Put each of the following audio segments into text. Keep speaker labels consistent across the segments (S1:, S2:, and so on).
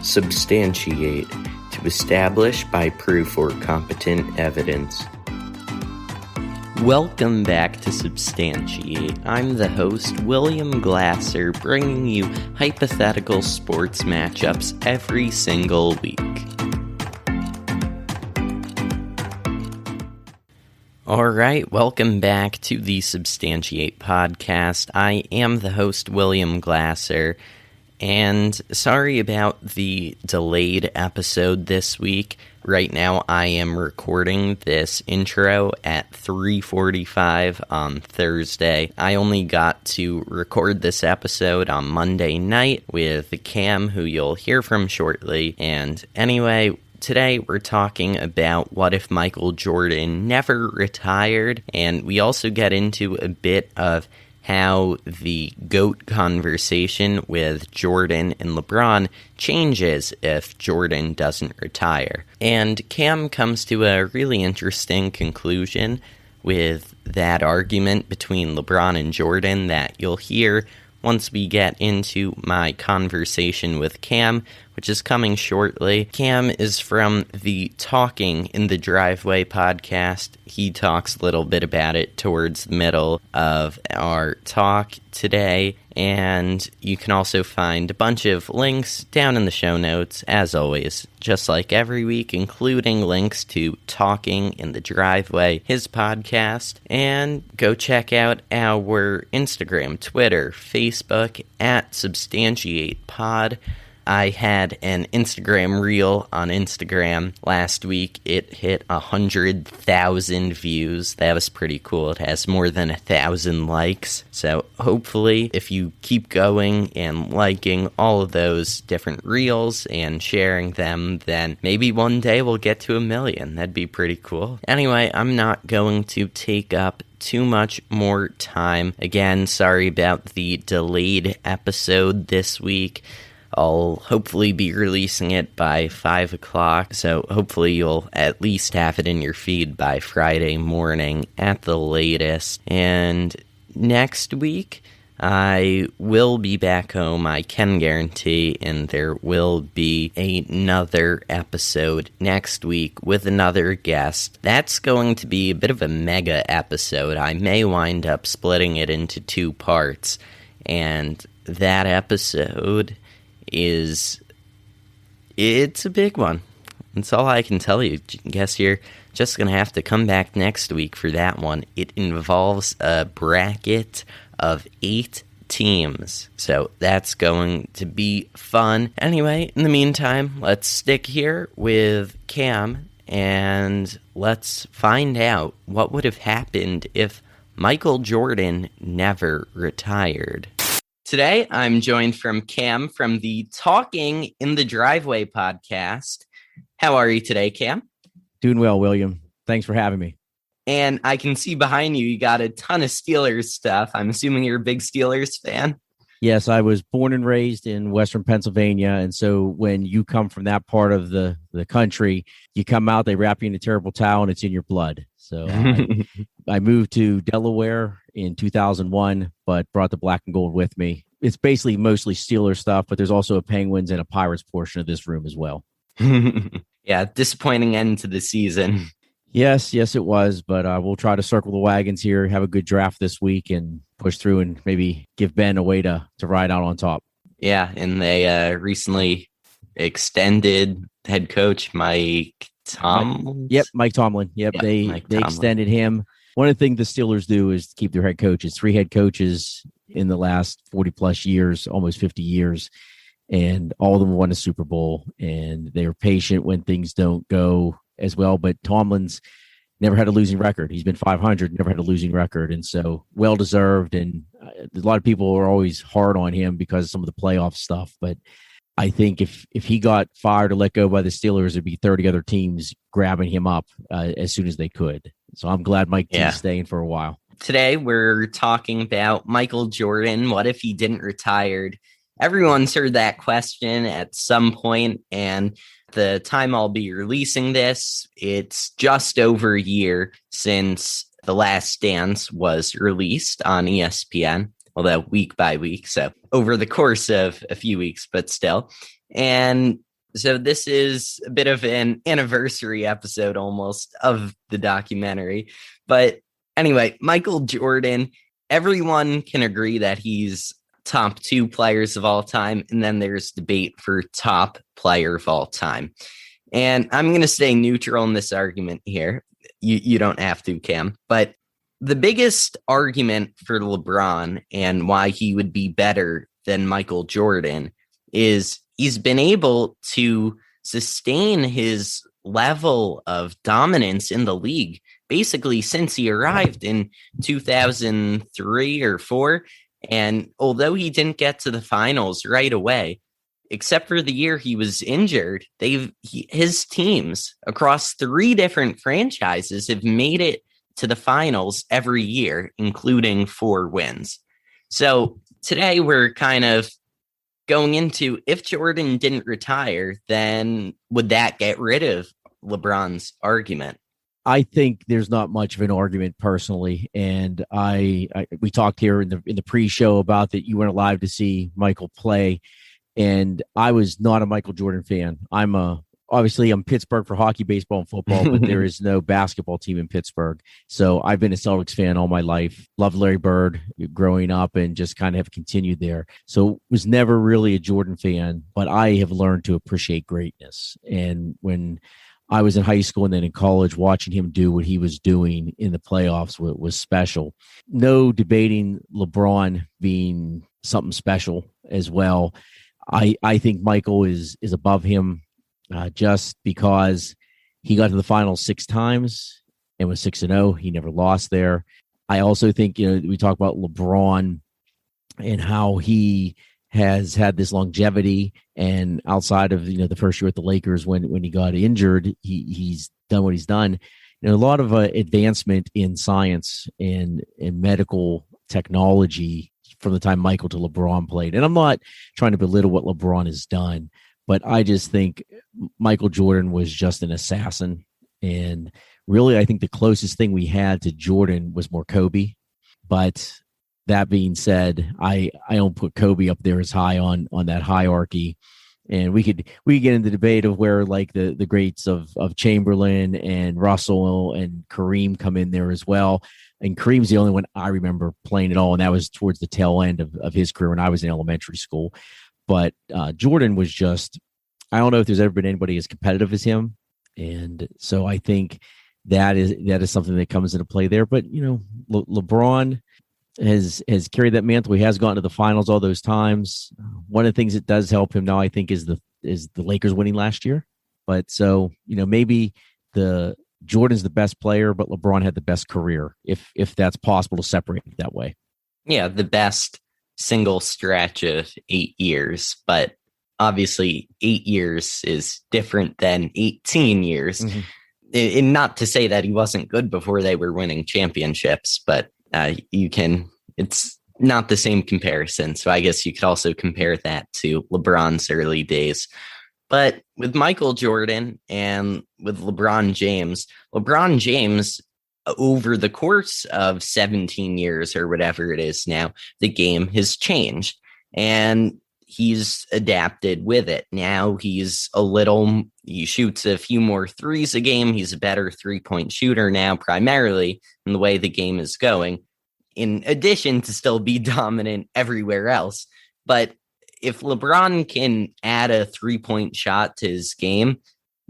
S1: Substantiate, to establish by proof or competent evidence. Welcome back to Substantiate. I'm the host, William Glasser, bringing you hypothetical sports matchups every single week. Alright, welcome back to the Substantiate podcast. I am the host, William Glasser, and sorry about the delayed episode this week. Right now I am recording this intro at 3:45 on Thursday. I only got to record this episode on Monday night with Cam, who you'll hear from shortly, and anyway, today we're talking about what if Michael Jordan never retired, and we also get into a bit of how the GOAT conversation with Jordan and LeBron changes if Jordan doesn't retire. And Cam comes to a really interesting conclusion with that argument between LeBron and Jordan that you'll hear once we get into my conversation with Cam, which is coming shortly. Cam is from the Talking in the Driveway podcast. He talks a little bit about it towards the middle of our talk today, and you can also find a bunch of links down in the show notes, as always, just like every week, including links to Talking in the Driveway, his podcast, and go check out our Instagram, Twitter, Facebook, at SubstantiatePod. I had an Instagram reel on Instagram last week. It hit 100,000 views. That was pretty cool. It has more than 1,000 likes. So hopefully, if you keep going and liking all of those different reels and sharing them, then maybe one day we'll get to 1 million. That'd be pretty cool. Anyway, I'm not going to take up too much more time. Again, sorry about the delayed episode this week. I'll hopefully be releasing it by 5 o'clock, so hopefully you'll at least have it in your feed by Friday morning at the latest. And next week, I will be back home, I can guarantee, and there will be another episode next week with another guest. That's going to be a bit of a mega episode. I may wind up splitting it into 2 parts, and that episode it's a big one. That's all I can tell you. Guess you're just going to have to come back next week for that one. It involves a bracket of 8 teams, so that's going to be fun. Anyway, in the meantime, let's stick here with Cam, and let's find out what would have happened if Michael Jordan never retired. Today, I'm joined from Cam from the Talking in the Driveway podcast. How are you today, Cam?
S2: Doing well, William. Thanks for having me.
S1: And I can see behind you, you got a ton of Steelers stuff. I'm assuming you're a big Steelers fan?
S2: Yes, I was born and raised in Western Pennsylvania. And so when you come from that part of the country, you come out, they wrap you in a terrible towel, and it's in your blood. So I moved to Delaware in 2001, but brought the black and gold with me. It's basically mostly Steelers stuff, but there's also a Penguins and a Pirates portion of this room as well.
S1: Yeah, disappointing end to the season.
S2: Yes, it was, but we'll try to circle the wagons here, have a good draft this week, and push through and maybe give Ben a way to ride out on top. Yeah,
S1: and they recently extended head coach Mike Tomlin.
S2: Mike Tomlin. They extended him. One of the things the Steelers do is keep their head coaches. 3 head coaches in the last 40-plus years, almost 50 years, and all of them won a Super Bowl, and they are patient when things don't go as well. But Tomlin's never had a losing record. He's been 500, never had a losing record, and so well-deserved. And a lot of people are always hard on him because of some of the playoff stuff, but I think if he got fired or let go by the Steelers, there'd be 30 other teams grabbing him up as soon as they could. So I'm glad Mike T's staying for a while.
S1: Today we're talking about Michael Jordan. What if he didn't retire? Everyone's heard that question at some point, and the time I'll be releasing this, it's just over a year since The Last Dance was released on ESPN. Although week by week, so over the course of a few weeks, but still. And So this is a bit of an anniversary episode almost of the documentary. But anyway, Michael Jordan, everyone can agree that he's top 2 players of all time. And then there's debate for top player of all time. And I'm going to stay neutral in this argument here. You don't have to, Cam. But the biggest argument for LeBron and why he would be better than Michael Jordan is he's been able to sustain his level of dominance in the league basically since he arrived in 2003 or 4. And although he didn't get to the finals right away, except for the year he was injured, his teams across 3 different franchises have made it to the finals every year, including 4 wins. So today we're kind of going into, if Jordan didn't retire, then would that get rid of LeBron's argument?
S2: I think there's not much of an argument personally, and we talked here in the pre-show about that you weren't alive to see Michael play, and I was not a Michael Jordan fan. Obviously I'm Pittsburgh for hockey, baseball, and football, but there is no basketball team in Pittsburgh. So I've been a Celtics fan all my life. Loved Larry Bird growing up and just kind of have continued there. So was never really a Jordan fan, but I have learned to appreciate greatness. And when I was in high school and then in college, watching him do what he was doing in the playoffs was special. No debating LeBron being something special as well. I think Michael is above him. Just because he got to the finals 6 times and was 6-0. He never lost there. I also think, we talk about LeBron and how he has had this longevity, and outside of, the first year at the Lakers when he got injured, he's done what he's done. A lot of advancement in science and in medical technology from the time Michael to LeBron played. And I'm not trying to belittle what LeBron has done, but I just think Michael Jordan was just an assassin. And really, I think the closest thing we had to Jordan was more Kobe. But that being said, I don't put Kobe up there as high on that hierarchy. And we could get into the debate of where like the greats of Chamberlain and Russell and Kareem come in there as well. And Kareem's the only one I remember playing at all, and that was towards the tail end of his career when I was in elementary school. But Jordan was just, I don't know if there's ever been anybody as competitive as him. And so I think that is something that comes into play there. But, LeBron has carried that mantle. He has gotten to the finals all those times. One of the things that does help him now, I think, is the Lakers winning last year. But so, maybe Jordan's the best player, but LeBron had the best career, if that's possible to separate it that way.
S1: Yeah, the best single stretch of 8 years, but obviously 8 years is different than 18 years. Mm-hmm. And not to say that he wasn't good before they were winning championships, but it's not the same comparison. So I guess you could also compare that to LeBron's early days. But with Michael Jordan and with LeBron James, over the course of 17 years or whatever it is now, the game has changed and he's adapted with it. Now he shoots a few more threes a game. He's a better 3-point shooter now, primarily in the way the game is going, in addition to still be dominant everywhere else. But if LeBron can add a 3-point shot to his game,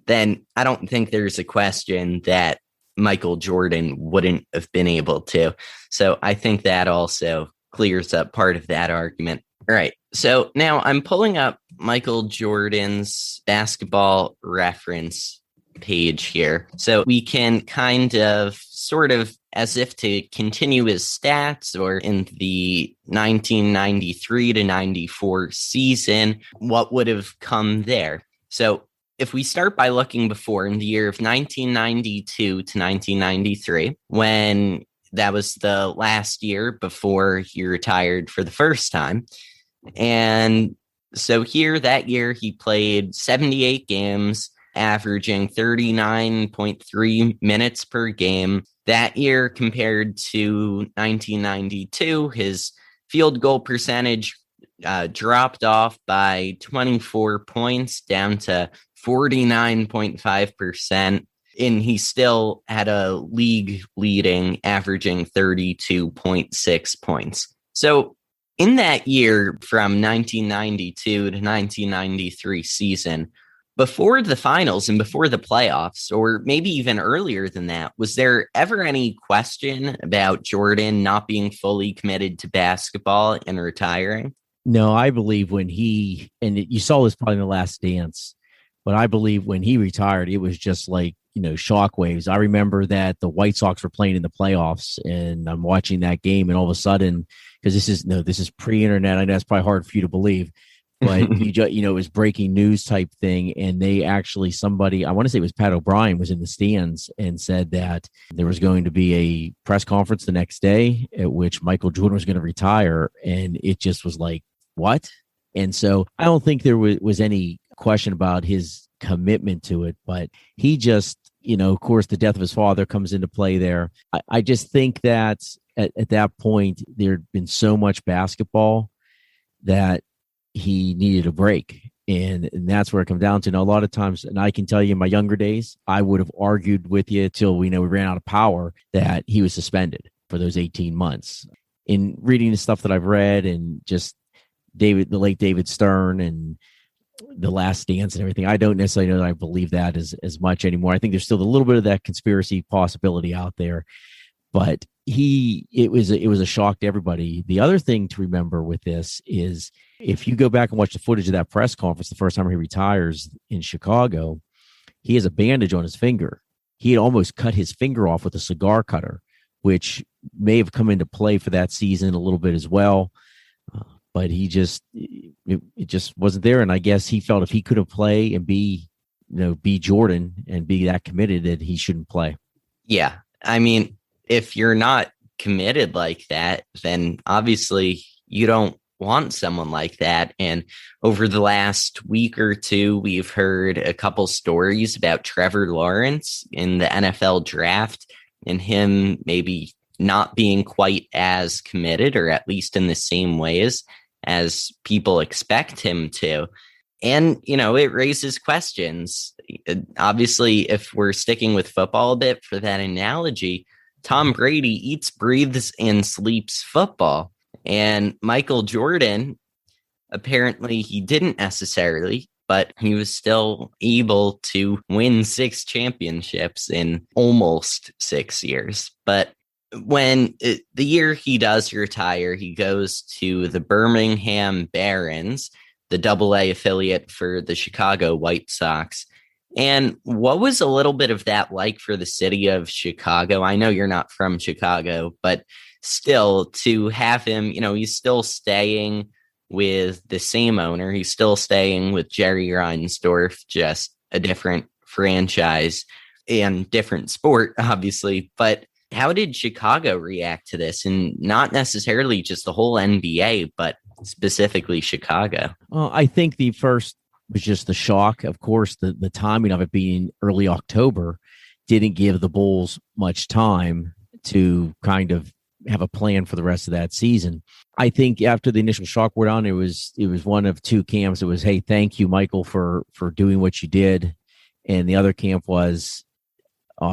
S1: then I don't think there's a question that Michael Jordan wouldn't have been able to. So I think that also clears up part of that argument. All right. So now I'm pulling up Michael Jordan's basketball reference page here. So we can kind of sort of, as if to continue his stats, or in the 1993 to 94 season, what would have come there. So if we start by looking before, in the year of 1992 to 1993, when that was the last year before he retired for the first time. And so here, that year, he played 78 games, averaging 39.3 minutes per game. That year, compared to 1992, his field goal percentage dropped off by 24 points down to 49.5%. And he still had a league leading averaging 32.6 points. So in that year from 1992 to 1993 season, before the finals and before the playoffs, or maybe even earlier than that, was there ever any question about Jordan not being fully committed to basketball and retiring?
S2: No, I believe when you saw this probably in The Last Dance, but I believe when he retired, it was just like, shockwaves. I remember that the White Sox were playing in the playoffs, and I'm watching that game, and all of a sudden, because this is pre-internet. I know it's probably hard for you to believe, but it was breaking news type thing. And they actually, somebody, I want to say it was Pat O'Brien, was in the stands and said that there was going to be a press conference the next day at which Michael Jordan was going to retire. And it just was like, what? And so I don't think there was any question about his commitment to it, but he just, of course, the death of his father comes into play there. I just think that at that point, there'd been so much basketball that he needed a break. And that's where it comes down to. Now, a lot of times, and I can tell you in my younger days, I would have argued with you till we ran out of power that he was suspended for those 18 months. In reading the stuff that I've read and just the late David Stern and The Last Dance and everything, I don't necessarily know that I believe that as much anymore. I think there's still a little bit of that conspiracy possibility out there, but it was a shock to everybody. The other thing to remember with this is if you go back and watch the footage of that press conference, the first time he retires in Chicago, he has a bandage on his finger. He had almost cut his finger off with a cigar cutter, which may have come into play for that season a little bit as well. But he just, it just wasn't there. And I guess he felt if he couldn't play and be Jordan and be that committed, that he shouldn't play.
S1: Yeah. I mean, if you're not committed like that, then obviously you don't want someone like that. And over the last week or two, we've heard a couple stories about Trevor Lawrence in the NFL draft and him maybe not being quite as committed, or at least in the same ways as people expect him to. And, it raises questions. Obviously, if we're sticking with football a bit for that analogy, Tom Brady eats, breathes, and sleeps football. And Michael Jordan, apparently he didn't necessarily, but he was still able to win 6 championships in almost 6 years. But the year he does retire, he goes to the Birmingham Barons, the AA affiliate for the Chicago White Sox. And what was a little bit of that like for the city of Chicago? I know you're not from Chicago, but still to have him, he's still staying with the same owner. He's still staying with Jerry Reinsdorf, just a different franchise and different sport, obviously. But how did Chicago react to this? And not necessarily just the whole NBA, but specifically Chicago.
S2: Well, I think the first was just the shock. Of course, the timing of it being early October didn't give the Bulls much time to kind of have a plan for the rest of that season. I think after the initial shock wore on, it was one of two camps. It was, hey, thank you, Michael, for doing what you did. And the other camp was,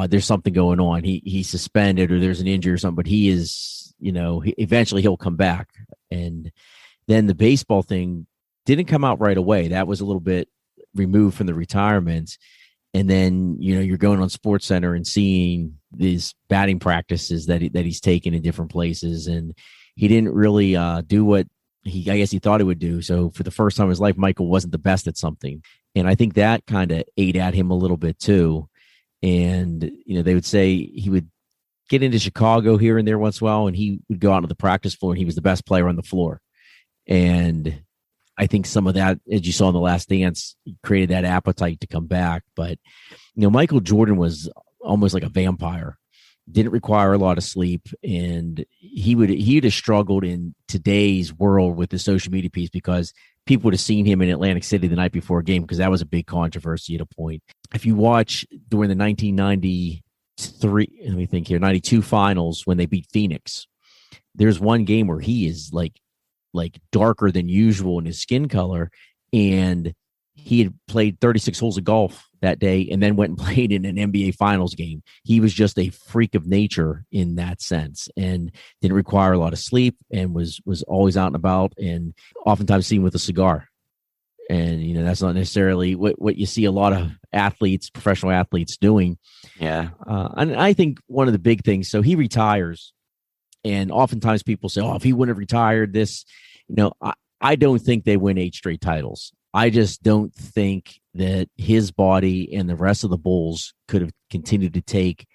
S2: there's something going on. He's suspended or there's an injury or something, but he is, eventually he'll come back. And then the baseball thing didn't come out right away. That was a little bit removed from the retirement. And then, you're going on SportsCenter and seeing these batting practices that he's taken in different places. And he didn't really do what I guess he thought he would do. So for the first time in his life, Michael wasn't the best at something. And I think that kind of ate at him a little bit too. And, they would say he would get into Chicago here and there once in a while, and he would go out on the practice floor and he was the best player on the floor. And I think some of that, as you saw in The Last Dance, created that appetite to come back. But, Michael Jordan was almost like a vampire, didn't require a lot of sleep. And he'd have struggled in today's world with the social media piece because people would have seen him in Atlantic City the night before a game because that was a big controversy at a point. If you watch during the 92 finals when they beat Phoenix, there's one game where he is like like darker than usual in his skin color. And he had played 36 holes of golf that day and then went and played in an NBA Finals game. He was just a freak of nature in that sense and didn't require a lot of sleep and was always out and about and oftentimes seen with a cigar. And, you know, that's not necessarily what you see a lot of athletes, professional athletes doing.
S1: Yeah.
S2: And I think one of the big things, so he retires, and oftentimes people say, oh, if he wouldn't have retired this, you know, I don't think they win 8 straight titles. I just don't think that his body and the rest of the Bulls could have continued to take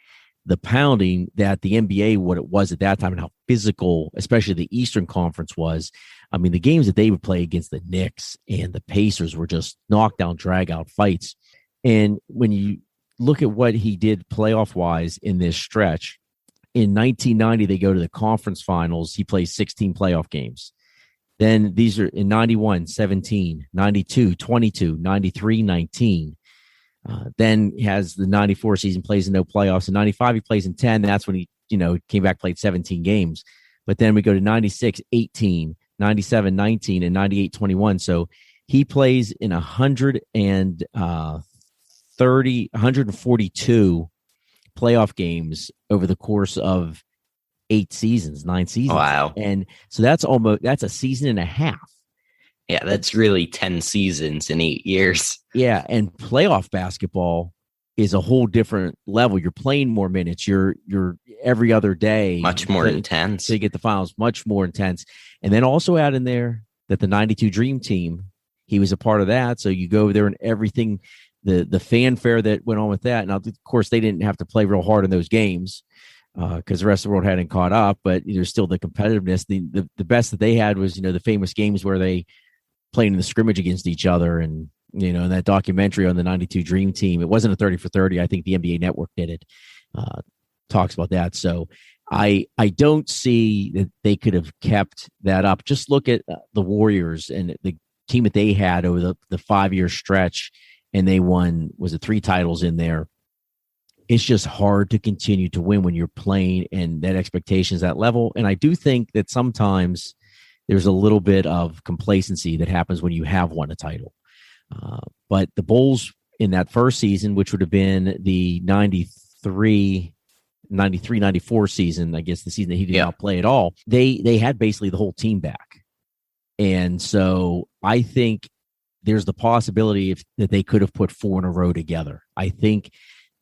S2: the pounding that the NBA, what it was at that time, and how physical, especially the Eastern Conference was. I mean, the games that they would play against the Knicks and the Pacers were just knockdown, drag-out fights. And when you look at what he did playoff-wise in this stretch, in 1990, they go to the conference finals. He plays 16 playoff games. Then these are in 91, 17, 92, 22, 93, 19. Then he has the 94 season, plays in no playoffs. In 95, he plays in 10. That's when he, you know, came back, played 17 games. But then we go to 96, 18, 97, 19, and 98, 21. So he plays in 142 playoff games over the course of 9 seasons.
S1: Wow.
S2: And so that's a season and a half.
S1: Yeah, that's really 10 seasons in 8 years.
S2: Yeah, and playoff basketball is a whole different level. You're playing more minutes. You're every other day.
S1: Much more intense.
S2: So you get the finals, much more intense. And then also add in there that the 92 Dream Team, he was a part of that. So you go over there and everything, the fanfare that went on with that. Now, of course, they didn't have to play real hard in those games because the rest of the world hadn't caught up, but there's still the competitiveness. The best that they had was, you know, the famous games where they playing in the scrimmage against each other. And, you know, that documentary on the 92 Dream Team, it wasn't a 30 for 30. I think the NBA Network did it, talks about that. So I don't see that they could have kept that up. Just look at the Warriors and the team that they had over the 5-year stretch, and they won, was it 3 titles in there? It's just hard to continue to win when you're playing and that expectation is that level. And I do think that sometimes there's a little bit of complacency that happens when you have won a title. But the Bulls in that first season, which would have been the 93, 94 season, I guess the season that he did not play at all, they had basically the whole team back. And so I think there's the possibility that they could have put 4 in a row together. I think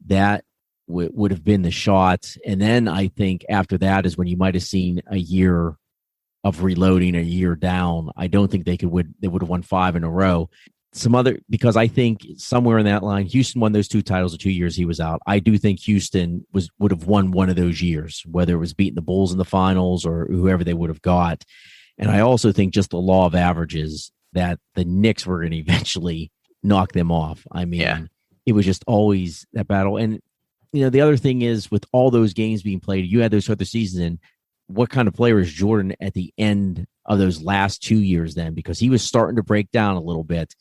S2: that would have been the shot. And then I think after that is when you might have seen a year of reloading, a year down. I don't think they would have won 5 in a row. Because I think somewhere in that line, Houston won those 2 titles the 2 years he was out. I do think Houston would have won one of those years, whether it was beating the Bulls in the finals or whoever they would have got. And I also think just the law of averages that the Knicks were going to eventually knock them off. I mean, It was just always that battle. And, you know, the other thing is with all those games being played, you had those other seasons in. What kind of player is Jordan at the end of those last 2 years then? Because he was starting to break down a little bit.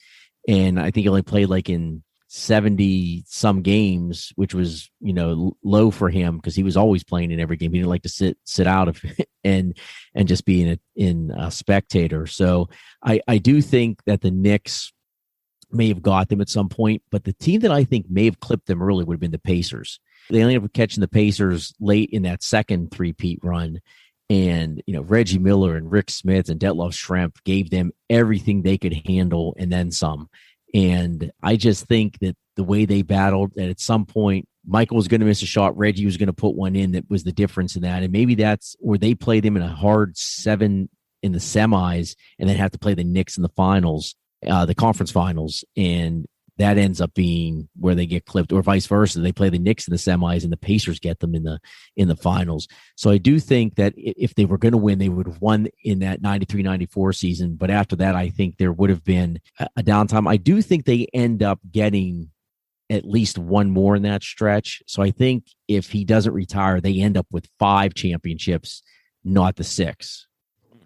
S2: And I think he only played like in 70 some games, which was, you know, low for him because he was always playing in every game. He didn't like to sit out of it and just be in a spectator. So I do think that the Knicks may have got them at some point, but the team that I think may have clipped them early would have been the Pacers. They only ended up catching the Pacers late in that second three-peat run. And, you know, Reggie Miller and Rick Smith and Detlef Schrempf gave them everything they could handle and then some. And I just think that the way they battled, that at some point, Michael was going to miss a shot. Reggie was going to put one in that was the difference in that. And maybe that's where they played them in a hard 7 in the semis and then have to play the Knicks in the finals, the conference finals. And that ends up being where they get clipped, or vice versa. They play the Knicks in the semis and the Pacers get them in the finals. So I do think that if they were going to win, they would have won in that 93-94 season. But after that, I think there would have been a downtime. I do think they end up getting at least one more in that stretch. So I think if he doesn't retire, they end up with 5 championships, not the 6.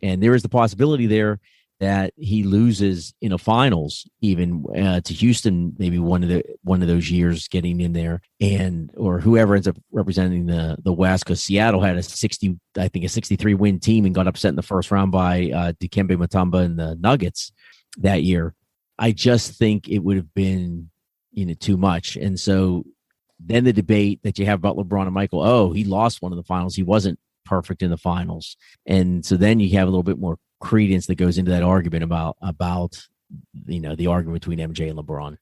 S2: And there is the possibility there that he loses in a finals, even to Houston, maybe one of those years getting in there, and or whoever ends up representing the West, because Seattle had a 63 win team and got upset in the first round by Dikembe Mutombo and the Nuggets that year. I just think it would have been too much, and so then the debate that you have about LeBron and Michael, oh, he lost one of the finals, he wasn't perfect in the finals, and so then you have a little bit more credence that goes into that argument about the argument between MJ and LeBron.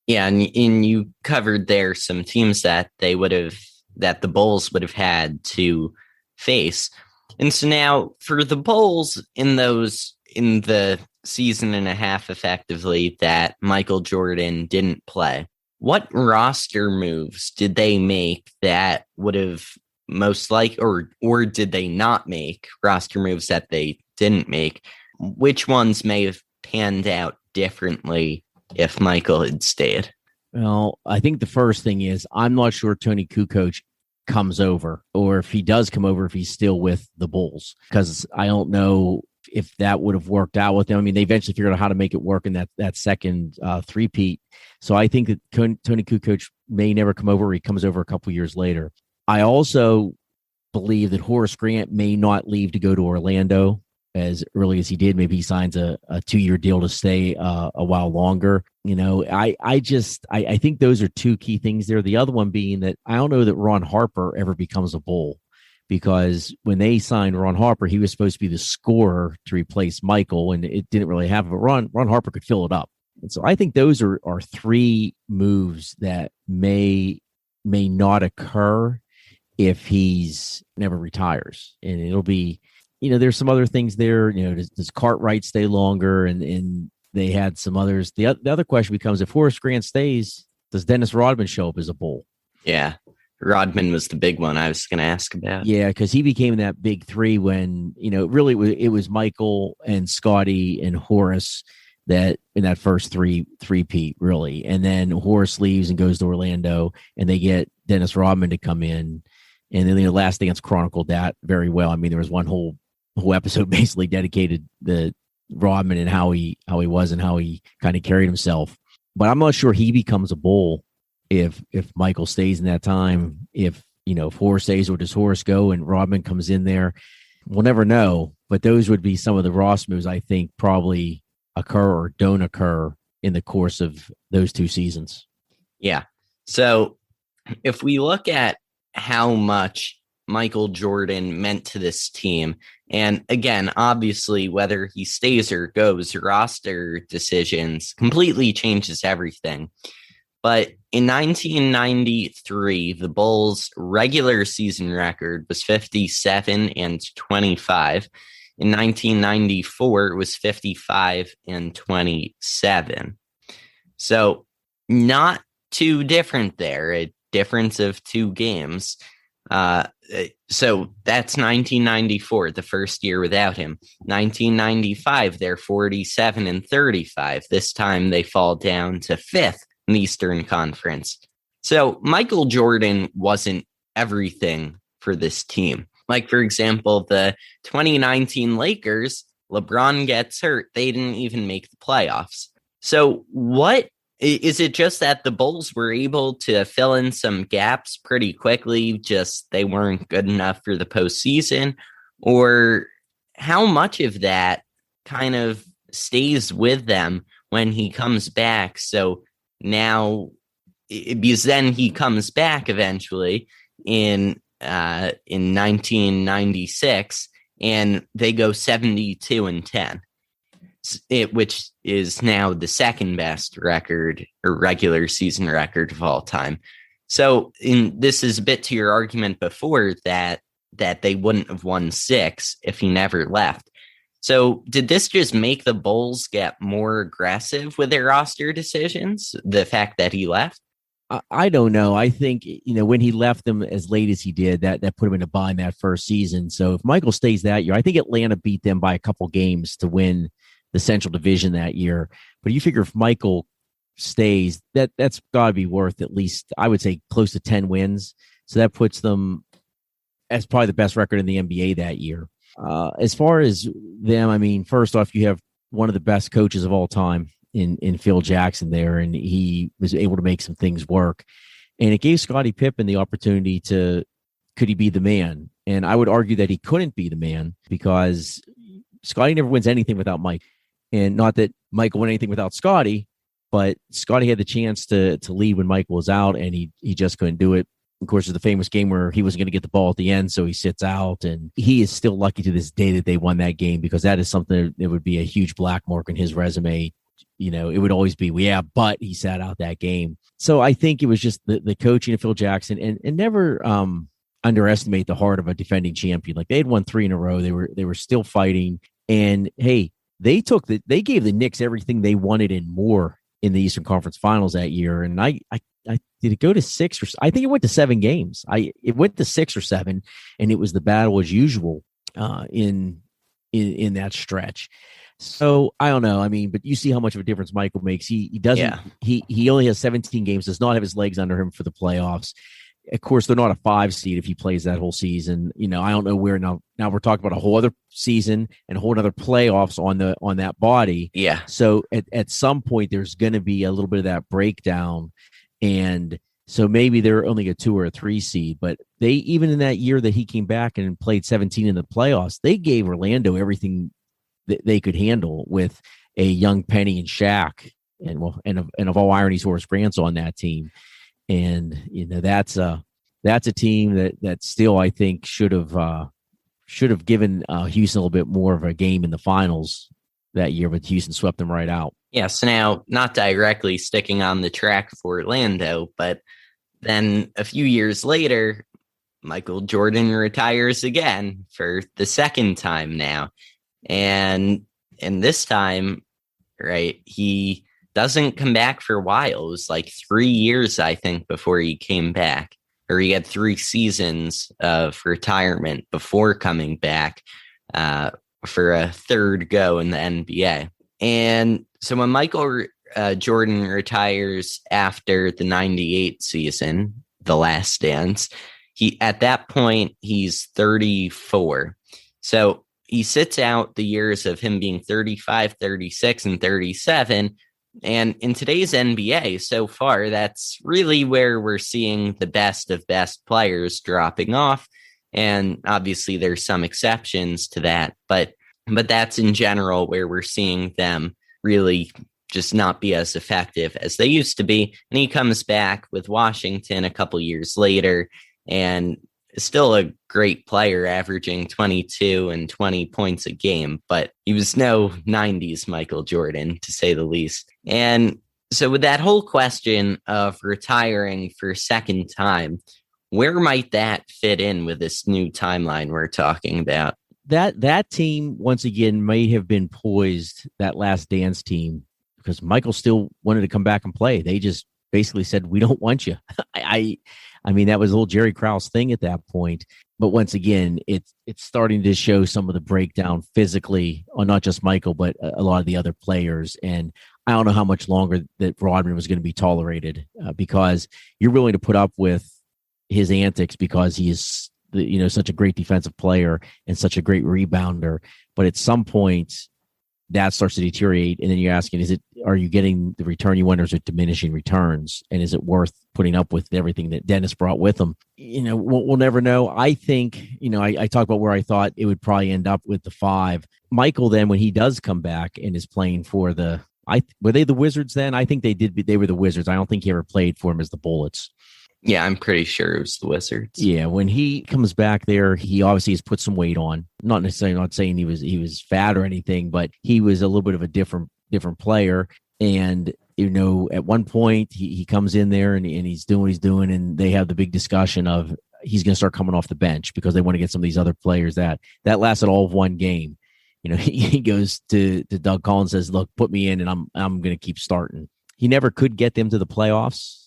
S1: Yeah, and you covered there some teams that the Bulls would have had to face. And so now for the Bulls in the season and a half effectively that Michael Jordan didn't play, what roster moves did they make that would have most like, or did they not make roster moves that they didn't make? Which ones may have panned out differently if Michael had stayed?
S2: Well, I think the first thing is I'm not sure Tony Kukoc comes over, or if he does come over, if he's still with the Bulls, because I don't know if that would have worked out with them. I mean, they eventually figured out how to make it work in that second three-peat. So I think that Tony Kukoc may never come over, or he comes over a couple years later. I also believe that Horace Grant may not leave to go to Orlando as early as he did. Maybe he signs a 2-year deal to stay a while longer. I think those are two key things there. The other one being that I don't know that Ron Harper ever becomes a Bull, because when they signed Ron Harper, he was supposed to be the scorer to replace Michael, and it didn't really happen. But Ron Harper could fill it up. And so I think those are three moves that may not occur if he's never retires. And it'll be, there's some other things there. Does Cartwright stay longer? And they had some others. The other question becomes, if Horace Grant stays, does Dennis Rodman show up as a Bull?
S1: Yeah. Rodman was the big one I was going to ask about.
S2: Yeah, because he became that big three when, really it was Michael and Scotty and Horace that in that first three-peat, really. And then Horace leaves and goes to Orlando, and they get Dennis Rodman to come in. And then the Last Dance chronicled that very well. I mean, there was one whole episode basically dedicated to Rodman and how he was and how he kind of carried himself. But I'm not sure he becomes a Bull if Michael stays in that time. If Horace stays, or does Horace go and Rodman comes in there? We'll never know. But those would be some of the Ross moves I think probably occur or don't occur in the course of those two seasons.
S1: Yeah. So if we look at how much Michael Jordan meant to this team, and again, obviously, whether he stays or goes, roster decisions completely changes everything. But in 1993, the Bulls' regular season record was 57-25. In 1994, it was 55-27. So not too different there. A difference of 2 games. So that's 1994, the first year without him. 1995, they're 47-35. This time they fall down to 5th in the Eastern Conference. So Michael Jordan wasn't everything for this team. Like, for example, the 2019 Lakers, LeBron gets hurt. They didn't even make the playoffs. So what is it, just that the Bulls were able to fill in some gaps pretty quickly, just they weren't good enough for the postseason? Or how much of that kind of stays with them when he comes back? So now, because then he comes back eventually in 1996, and they go 72-10. Which is now the second best record or regular season record of all time. So this is a bit to your argument before that they wouldn't have won 6 if he never left. So did this just make the Bulls get more aggressive with their roster decisions, the fact that he left?
S2: I don't know. I think, when he left them as late as he did, that put him in a bind that first season. So if Michael stays that year, I think Atlanta beat them by a couple games to win the Central Division that year. But you figure if Michael stays, that's got to be worth at least, I would say, close to 10 wins. So that puts them as probably the best record in the NBA that year. As far as them, I mean, first off, you have one of the best coaches of all time in Phil Jackson there, and he was able to make some things work. And it gave Scottie Pippen the opportunity to, could he be the man? And I would argue that he couldn't be the man because Scottie never wins anything without Mike. And not that Michael won anything without Scottie, but Scottie had the chance to lead when Michael was out, and he just couldn't do it. Of course, there's the famous game where he wasn't going to get the ball at the end, so he sits out. And he is still lucky to this day that they won that game, because that is something that would be a huge black mark in his resume. You know, it would always be, well, yeah, but he sat out that game. So I think it was just the coaching of Phil Jackson, and never underestimate the heart of a defending champion. Like, they had won 3 in a row. They were still fighting. And hey, they gave the Knicks everything they wanted and more in the Eastern Conference Finals that year. And I did it go to 6 or I think it went to 7 games. It went to 6 or 7, and it was the battle as usual in that stretch. So I don't know. I mean, but you see how much of a difference Michael makes. He doesn't. Yeah. He only has 17 games. Does not have his legs under him for the playoffs. Of course, they're not a 5 seed if he plays that whole season. You know, I don't know where now. Now we're talking about a whole other season and a whole other playoffs on that body.
S1: Yeah.
S2: So at some point there's going to be a little bit of that breakdown, and so maybe they're only a 2 or a 3 seed. But they, even in that year that he came back and played 17 in the playoffs, they gave Orlando everything that they could handle with a young Penny and Shaq, and of all ironies, Horace Grant's on that team. And you know, that's a team that still, I think, should have given Houston a little bit more of a game in the finals that year, but Houston swept them right out.
S1: Yes. Now, not directly sticking on the track for Orlando, but then a few years later, Michael Jordan retires again for the second time now. And this time, right, he doesn't come back for a while. It was like 3 years, I think, before he came back, or he had 3 seasons of retirement before coming back for a third go in the NBA. And so when Michael Jordan retires after the 98 season, The Last Dance, at that point, he's 34. So he sits out the years of him being 35, 36, and 37. And in today's NBA, so far, that's really where we're seeing the best of best players dropping off. And obviously, there's some exceptions to that. But that's in general where we're seeing them really just not be as effective as they used to be. And he comes back with Washington a couple years later, and still a great player, averaging 22 and 20 points a game, but he was no 90s Michael Jordan, to say the least. And so with that whole question of retiring for a second time, where might that fit in with this new timeline we're talking about?
S2: That team, once again, may have been poised, that Last Dance team, because Michael still wanted to come back and play. They just basically said, we don't want you. I mean, that was a little Jerry Krause thing at that point. But once again, it's starting to show some of the breakdown physically on not just Michael, but a lot of the other players. And I don't know how much longer that Rodman was going to be tolerated, because you're willing to put up with his antics because he is, such a great defensive player and such a great rebounder. But at some point, that starts to deteriorate, and then you're asking, are you getting the return you want, or is it diminishing returns? And is it worth putting up with everything that Dennis brought with him? We'll never know. I think, I talked about where I thought it would probably end up with the 5. Michael, then, when he does come back and is playing for were they the Wizards then? I think they were the Wizards. I don't think he ever played for him as the Bullets.
S1: Yeah, I'm pretty sure it was the Wizards.
S2: Yeah, when he comes back there, he obviously has put some weight on. Not necessarily, not saying he was fat or anything, but he was a little bit of a different player. And at one point he comes in there and he's doing what he's doing, and they have the big discussion of he's going to start coming off the bench because they want to get some of these other players that lasted all of one game. He goes to Doug Collins and says, "Look, put me in, and I'm going to keep starting." He never could get them to the playoffs.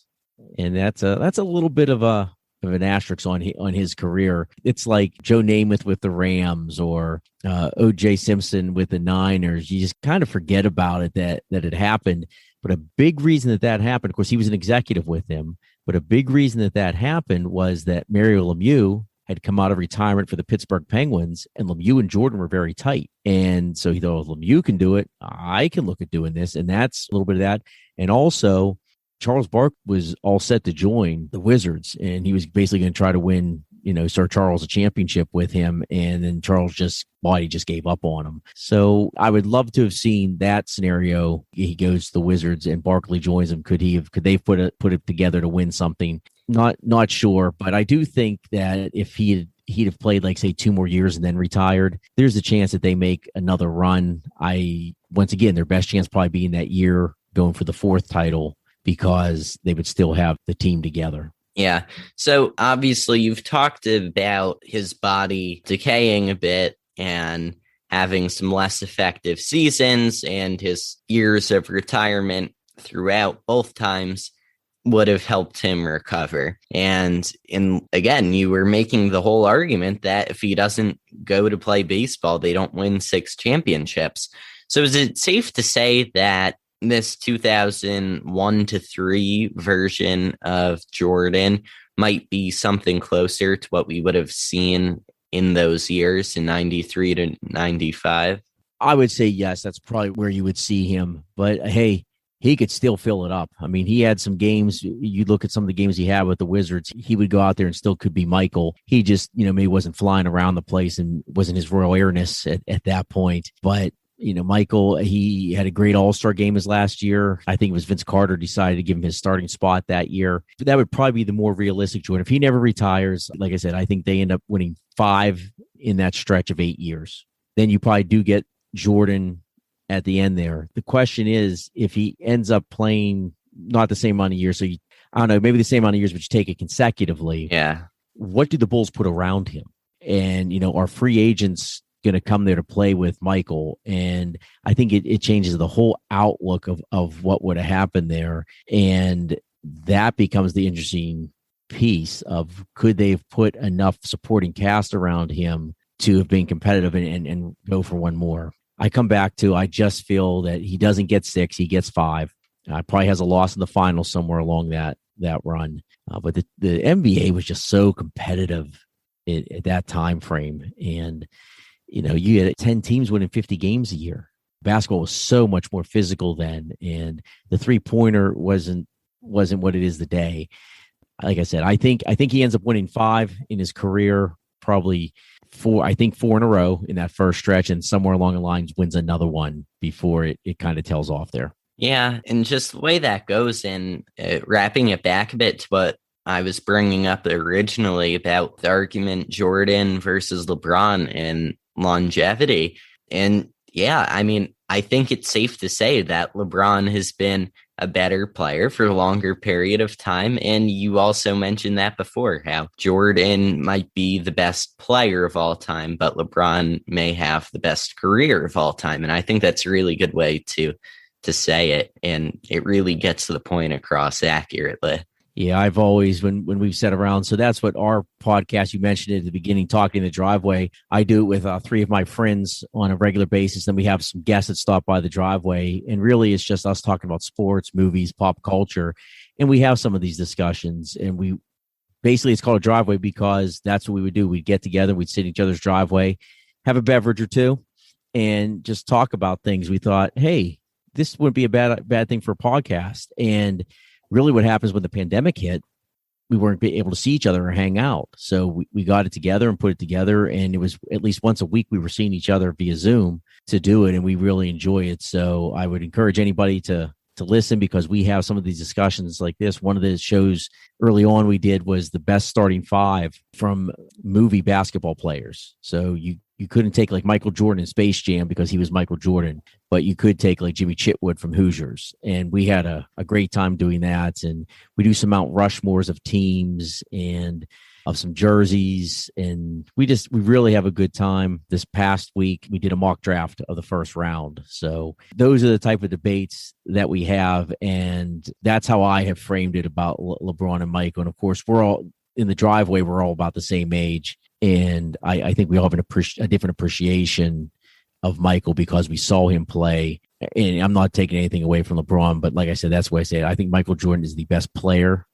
S2: And that's a little bit of an asterisk on his career. It's like Joe Namath with the Rams, or O.J. Simpson with the Niners. You just kind of forget about it that it happened. But a big reason that happened, of course, he was an executive with them. But a big reason that happened was that Mario Lemieux had come out of retirement for the Pittsburgh Penguins, and Lemieux and Jordan were very tight. And so he thought, Lemieux can do it. I can look at doing this. And that's a little bit of that. And also, Charles Barkley was all set to join the Wizards, and he was basically going to try to win, Sir Charles a championship with him. And then Charles just gave up on him. So I would love to have seen that scenario. He goes to the Wizards and Barkley joins him. Could they put it together to win something? Not sure, but I do think that if he'd have played, like, say, 2 more years and then retired, there's a chance that they make another run. Once again, their best chance probably being that year going for the 4th title, because they would still have the team together.
S1: Yeah. So obviously you've talked about his body decaying a bit and having some less effective seasons, and his years of retirement throughout both times would have helped him recover. And again, you were making the whole argument that if he doesn't go to play baseball, they don't win 6 championships. So is it safe to say that this 2001-3 version of Jordan might be something closer to what we would have seen in those years in 93 to 95?
S2: I would say yes, that's probably where you would see him. But hey, he could still fill it up. I mean, he had some games. You look at some of the games he had with the Wizards, he would go out there and still could be Michael. He just, maybe wasn't flying around the place and wasn't his royal airness at that point. But Michael, he had a great all-star game his last year. I think it was Vince Carter decided to give him his starting spot that year. But that would probably be the more realistic Jordan. If he never retires, like I said, I think they end up winning 5 in that stretch of 8 years. Then you probably do get Jordan at the end there. The question is, if he ends up playing not the same amount of years, so I don't know, maybe the same amount of years, but you take it consecutively.
S1: Yeah.
S2: What do the Bulls put around him? And, are free agents going to come there to play with Michael? And I think it changes the whole outlook of what would have happened there. And that becomes the interesting piece of, could they have put enough supporting cast around him to have been competitive and go for one more? I come back to, I just feel that he doesn't get 6, he gets 5. Probably has a loss in the final somewhere along that run. But the NBA was just so competitive at that time frame. And you had 10 teams winning 50 games a year. Basketball was so much more physical then, and the 3-pointer wasn't what it is today. Like I said, I think he ends up winning 5 in his career, probably 4 in a row in that first stretch, and somewhere along the lines wins another one before it kind of tails off there.
S1: Yeah, and just the way that goes, and wrapping it back a bit to what I was bringing up originally about the argument Jordan versus LeBron and longevity. And yeah, I mean, I think it's safe to say that LeBron has been a better player for a longer period of time. And you also mentioned that before, how Jordan might be the best player of all time, but LeBron may have the best career of all time. And I think that's a really good way to say it. And it really gets the point across accurately.
S2: Yeah, I've always, when we've sat around, so that's what our podcast, you mentioned it at the beginning, Talking in the Driveway. I do it with 3 of my friends on a regular basis. Then we have some guests that stop by the driveway. And really, it's just us talking about sports, movies, pop culture. And we have some of these discussions. And we basically, it's called a driveway because that's what we would do. We'd get together, we'd sit in each other's driveway, have a beverage or two, and just talk about things. We thought, hey, this wouldn't be a bad thing for a podcast. And really what happens when the pandemic hit, we weren't able to see each other or hang out. So we got it together and put it together. And it was at least once a week we were seeing each other via Zoom to do it. And we really enjoy it. So I would encourage anybody to listen, because we have some of these discussions like this. One of the shows early on we did was the best starting 5 from movie basketball players. So you couldn't take like Michael Jordan in Space Jam because he was Michael Jordan, but you could take like Jimmy Chitwood from Hoosiers. And we had a great time doing that. And we do some Mount Rushmores of teams and of some jerseys. And we really have a good time. This past week, we did a mock draft of the first round. So those are the type of debates that we have. And that's how I have framed it about LeBron and Michael. And of course, we're all in the driveway. We're all about the same age. And I think we all have a different appreciation of Michael because we saw him play. And I'm not taking anything away from LeBron, but like I said, that's why I say it. I think Michael Jordan is the best player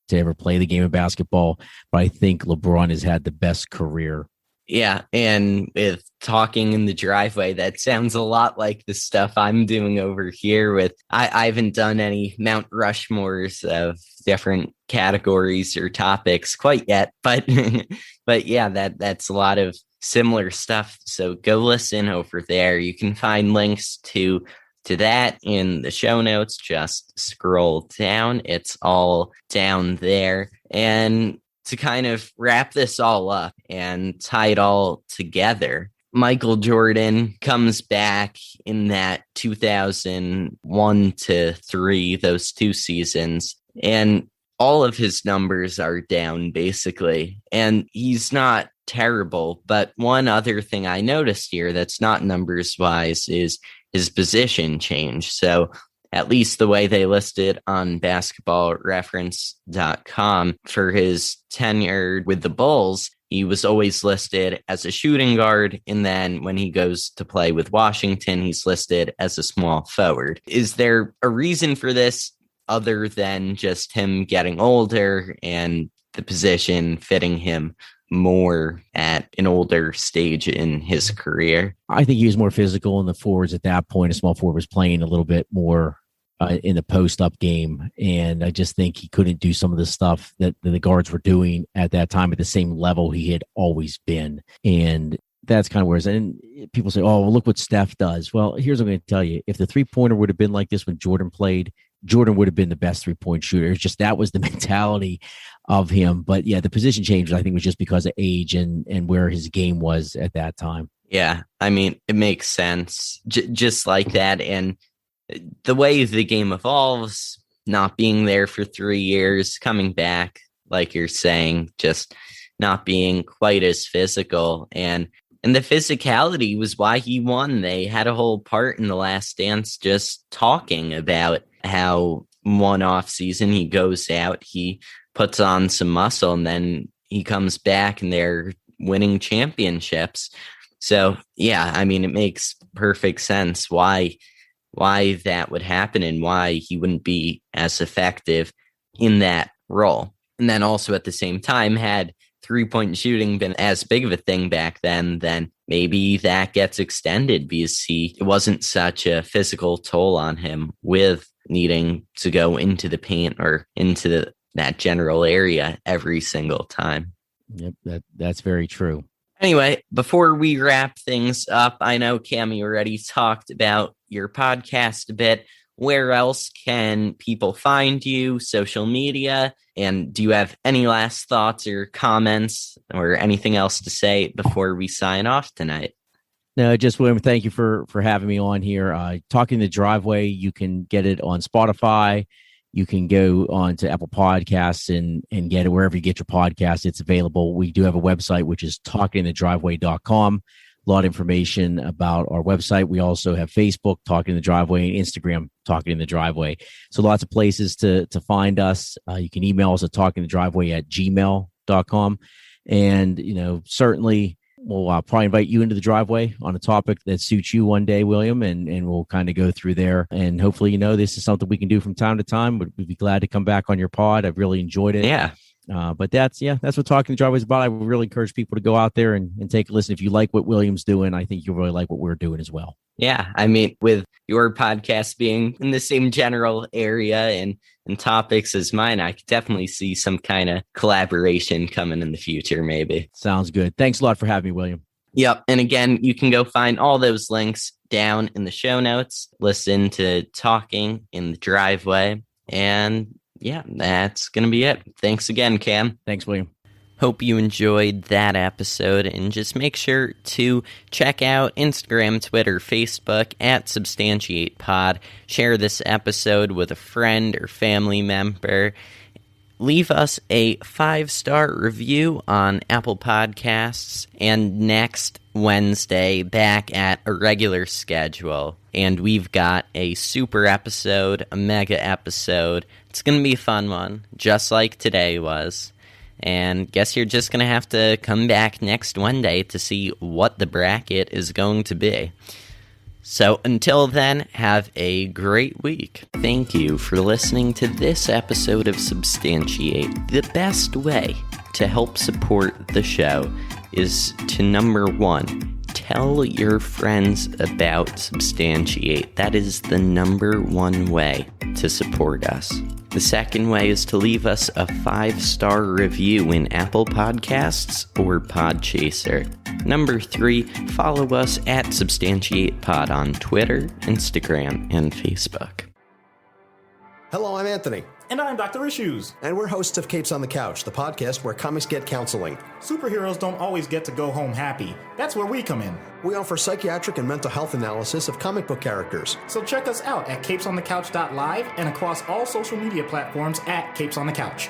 S2: to ever play the game of basketball, but I think LeBron has had the best career.
S1: Yeah, and with talking in the driveway, that sounds a lot like the stuff I'm doing over here with, I haven't done any Mount Rushmores of different categories or topics quite yet, but but yeah, that's a lot of similar stuff. So go listen over there. You can find links to that in the show notes. Just scroll down. It's all down there. And to kind of wrap this all up and tie it all together, Michael Jordan comes back in that 2001 to 3, those 2 seasons, and all of his numbers are down basically. And he's not terrible, but one other thing I noticed here that's not numbers wise is his position change. So at least the way they listed on basketballreference.com for his tenure with the Bulls, he was always listed as a shooting guard. And then when he goes to play with Washington, he's listed as a small forward. Is there a reason for this other than just him getting older and the position fitting him more at an older stage in his career?
S2: I think he was more physical in the forwards at that point. A small forward was playing a little bit more in the post-up game, and I just think he couldn't do some of the stuff that the guards were doing at that time at the same level he had always been. And that's kind of where it's, and people say, oh, well, look what Steph does. Well, here's what I'm going to tell you. If the three-pointer would have been like this when Jordan played, Jordan would have been the best three-point shooter. It's just that was the mentality of him. But yeah, the position change, I think, was just because of age and where his game was at that time.
S1: Yeah, I mean, it makes sense just like that. And the way the game evolves, not being there for 3 years, coming back, like you're saying, just not being quite as physical. And the physicality was why he won. They had a whole part in The Last Dance just talking about how one off season he goes out, he puts on some muscle, and then he comes back and they're winning championships. So, yeah, I mean, it makes perfect sense why that would happen and why he wouldn't be as effective in that role. And then also at the same time, had three-point shooting been as big of a thing back then maybe that gets extended because it wasn't such a physical toll on him with needing to go into the paint or into that general area every single time.
S2: Yep, that's very true.
S1: Anyway, before we wrap things up, I know, Cam, you already talked about your podcast a bit. Where else can people find you, social media? And do you have any last thoughts or comments or anything else to say before we sign off tonight?
S2: No, just William, thank you for having me on here. Talking the Driveway, you can get it on Spotify. You can go on to Apple Podcasts and get it wherever you get your podcast. It's available. We do have a website, which is talkingthedriveway.com. A lot of information about our website. We also have Facebook, Talking the Driveway, and Instagram, Talking in the Driveway. So lots of places to find us. You can email us at talkingthedriveway@gmail.com. And, certainly we'll probably invite you into the driveway on a topic that suits you one day, William, and we'll kind of go through there. And hopefully, this is something we can do from time to time. We'd be glad to come back on your pod. I've really enjoyed it.
S1: Yeah.
S2: But that's what Talking the Driveway is about. I would really encourage people to go out there and take a listen. If you like what William's doing, I think you'll really like what we're doing as well.
S1: Yeah. I mean, with your podcast being in the same general area and topics as mine, I could definitely see some kind of collaboration coming in the future, maybe.
S2: Sounds good. Thanks a lot for having me, William.
S1: Yep. And again, you can go find all those links down in the show notes. Listen to Talking in the Driveway. And yeah, that's going to be it. Thanks again, Cam.
S2: Thanks, William.
S1: Hope you enjoyed that episode, and just make sure to check out Instagram, Twitter, Facebook at Substantiate Pod. Share this episode with a friend or family member. Leave us a 5-star review on Apple Podcasts, and next Wednesday, back at a regular schedule. And we've got a super episode, a mega episode. It's going to be a fun one, just like today was. And guess you're just going to have to come back next Wednesday to see what the bracket is going to be. So until then, have a great week. Thank you for listening to this episode of Substantiate. The best way to help support the show is to, number one, tell your friends about Substantiate. That is the number one way to support us. The second way is to leave us a 5-star review in Apple Podcasts or Podchaser. Number 3, follow us at SubstantiatePod on Twitter, Instagram, and Facebook.
S3: Hello, I'm Anthony.
S4: And I'm Dr. Issues.
S3: And we're hosts of Capes on the Couch, the podcast where comics get counseling.
S4: Superheroes don't always get to go home happy. That's where we come in.
S3: We offer psychiatric and mental health analysis of comic book characters.
S4: So check us out at capesonthecouch.live and across all social media platforms at Capes on the Couch.